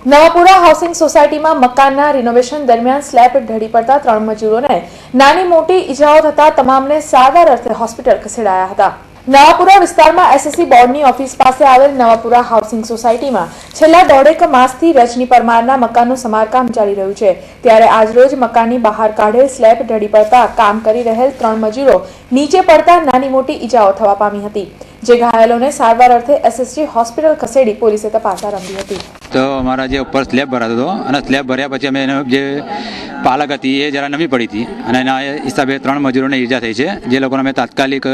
Navapura housing સોસાયટીમાં મકાનના renovation દરમિયાન સ્લેબ ઢળી પડતા 3 મજૂરોને નાની મોટી ઈજાઓ થતા તમામને સારવાર અર્થે હોસ્પિટલ ખસેડાયા હતા। નવાપુરા વિસ્તારમાં એસએસસી બોર્ડની ઓફિસ પાસે આવેલ નવાપુરા હાઉસિંગ સોસાયટીમાં છેલ્લા દોઢેક માસથી રજની પરમારના મકાનનું સમારકામ ચાલી રહ્યું છે। ત્યારે આજરોજ મકાનની બહાર કાઢેલ સ્લેબ ઢળી પડતા કામ કરી રહેલ 3 મજૂરો નીચે પડતા નાની મોટી ઈજાઓ થવા પામી હતી, જે ઘાયલોને સારવાર અર્થે એસએસજી હોસ્પિટલ ખસેડી પોલીસે તપાસ આરંભી હતી। तो हमारा जो ऊपर स्लेब भरा था અને સ્લેબ ભર્યા પછી અમે જે પાલક હતી એ જરા નમી પડી હતી અને એના હિસાબે 3 મજૂરોને ઈજા થઈ છે, જે લોકોને અમે તાત્કાલિક